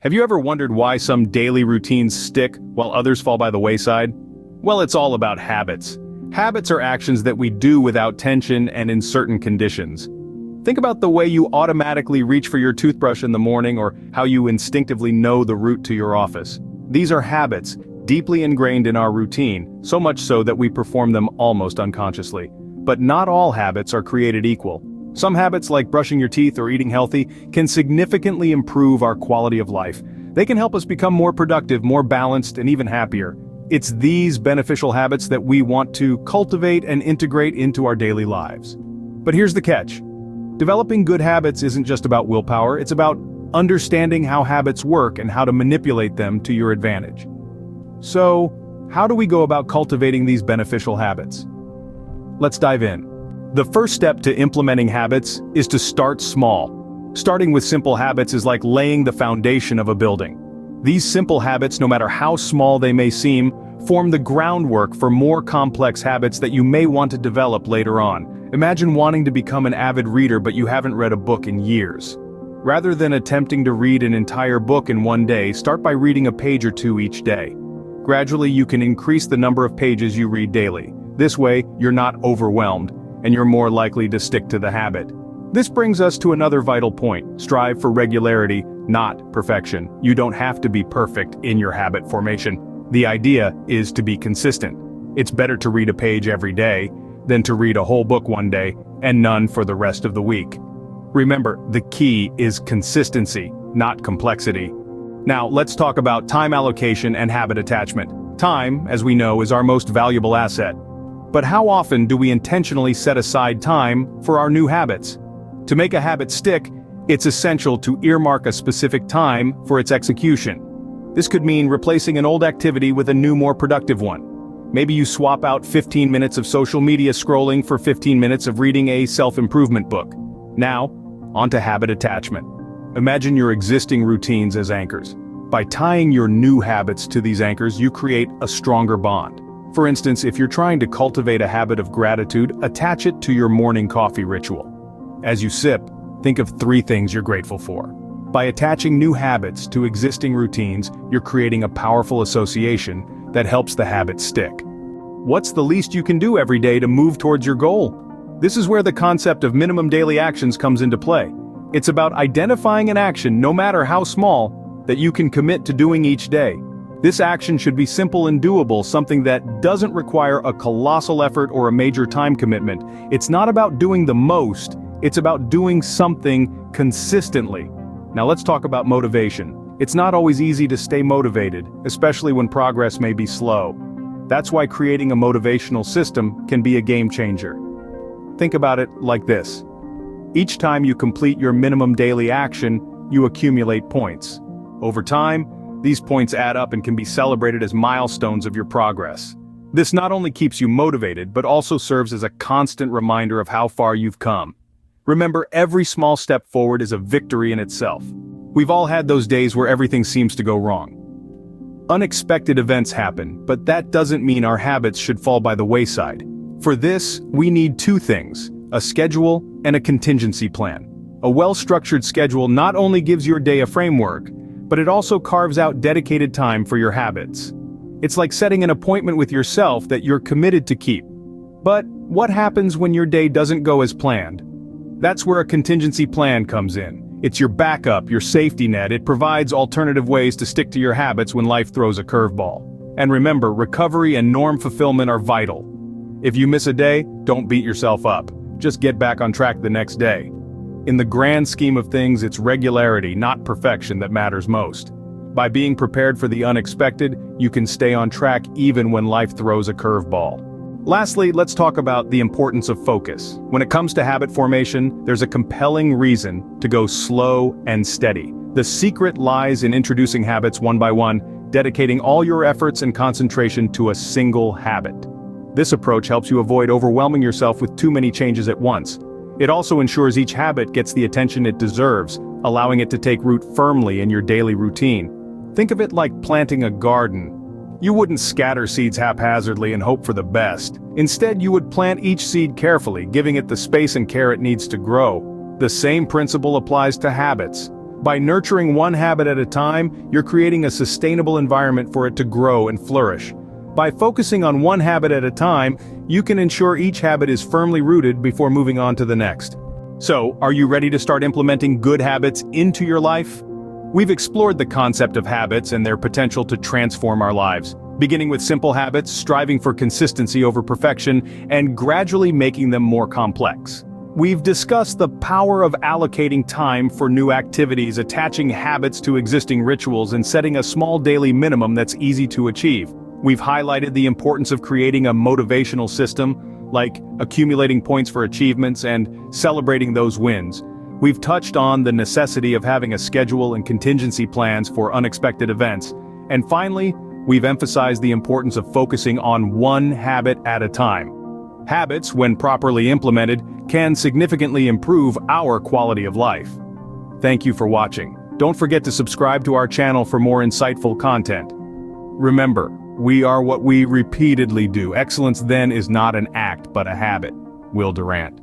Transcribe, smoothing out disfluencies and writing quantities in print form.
Have you ever wondered why some daily routines stick while others fall by the wayside? Well, it's all about habits. Habits are actions that we do without tension and in certain conditions. Think about the way you automatically reach for your toothbrush in the morning or how you instinctively know the route to your office. These are habits, deeply ingrained in our routine, so much so that we perform them almost unconsciously. But not all habits are created equal. Some habits, like brushing your teeth or eating healthy, can significantly improve our quality of life. They can help us become more productive, more balanced, and even happier. It's these beneficial habits that we want to cultivate and integrate into our daily lives. But here's the catch. Developing good habits isn't just about willpower, it's about understanding how habits work and how to manipulate them to your advantage. So, how do we go about cultivating these beneficial habits? Let's dive in. The first step to implementing habits is to start small. Starting with simple habits is like laying the foundation of a building. These simple habits, no matter how small they may seem, form the groundwork for more complex habits that you may want to develop later on. Imagine wanting to become an avid reader but you haven't read a book in years. Rather than attempting to read an entire book in one day, start by reading a page or two each day. Gradually you can increase the number of pages you read daily. This way, you're not overwhelmed, and you're more likely to stick to the habit. This brings us to another vital point. Strive for regularity, not perfection. You don't have to be perfect in your habit formation. The idea is to be consistent. It's better to read a page every day than to read a whole book one day and none for the rest of the week. Remember, the key is consistency, not complexity. Now, let's talk about time allocation and habit attachment. Time, as we know, is our most valuable asset. But how often do we intentionally set aside time for our new habits? To make a habit stick, it's essential to earmark a specific time for its execution. This could mean replacing an old activity with a new, more productive one. Maybe you swap out 15 minutes of social media scrolling for 15 minutes of reading a self-improvement book. Now, onto habit attachment. Imagine your existing routines as anchors. By tying your new habits to these anchors, you create a stronger bond. For instance, if you're trying to cultivate a habit of gratitude, attach it to your morning coffee ritual. As you sip, think of 3 things you're grateful for. By attaching new habits to existing routines, you're creating a powerful association that helps the habit stick. What's the least you can do every day to move towards your goal? This is where the concept of minimum daily actions comes into play. It's about identifying an action, no matter how small, that you can commit to doing each day. This action should be simple and doable, something that doesn't require a colossal effort or a major time commitment. It's not about doing the most, it's about doing something consistently. Now let's talk about motivation. It's not always easy to stay motivated, especially when progress may be slow. That's why creating a motivational system can be a game changer. Think about it like this. Each time you complete your minimum daily action, you accumulate points. Over time, these points add up and can be celebrated as milestones of your progress. This not only keeps you motivated, but also serves as a constant reminder of how far you've come. Remember, every small step forward is a victory in itself. We've all had those days where everything seems to go wrong. Unexpected events happen, but that doesn't mean our habits should fall by the wayside. For this, we need 2 things, a schedule and a contingency plan. A well-structured schedule not only gives your day a framework, but it also carves out dedicated time for your habits. It's like setting an appointment with yourself that you're committed to keep. But what happens when your day doesn't go as planned? That's where a contingency plan comes in. It's your backup, your safety net. It provides alternative ways to stick to your habits when life throws a curveball. And remember, recovery and norm fulfillment are vital. If you miss a day, don't beat yourself up. Just get back on track the next day. In the grand scheme of things, it's regularity, not perfection, that matters most. By being prepared for the unexpected, you can stay on track even when life throws a curveball. Lastly, let's talk about the importance of focus. When it comes to habit formation, there's a compelling reason to go slow and steady. The secret lies in introducing habits one by one, dedicating all your efforts and concentration to a single habit. This approach helps you avoid overwhelming yourself with too many changes at once. It also ensures each habit gets the attention it deserves, allowing it to take root firmly in your daily routine. Think of it like planting a garden. You wouldn't scatter seeds haphazardly and hope for the best. Instead, you would plant each seed carefully, giving it the space and care it needs to grow. The same principle applies to habits. By nurturing one habit at a time, you're creating a sustainable environment for it to grow and flourish. By focusing on one habit at a time, you can ensure each habit is firmly rooted before moving on to the next. So, are you ready to start implementing good habits into your life? We've explored the concept of habits and their potential to transform our lives, beginning with simple habits, striving for consistency over perfection, and gradually making them more complex. We've discussed the power of allocating time for new activities, attaching habits to existing rituals, and setting a small daily minimum that's easy to achieve. We've highlighted the importance of creating a motivational system, like accumulating points for achievements and celebrating those wins. We've touched on the necessity of having a schedule and contingency plans for unexpected events. And finally, we've emphasized the importance of focusing on one habit at a time. Habits, when properly implemented, can significantly improve our quality of life. Thank you for watching. Don't forget to subscribe to our channel for more insightful content. Remember, we are what we repeatedly do. Excellence then is not an act but a habit. Will Durant.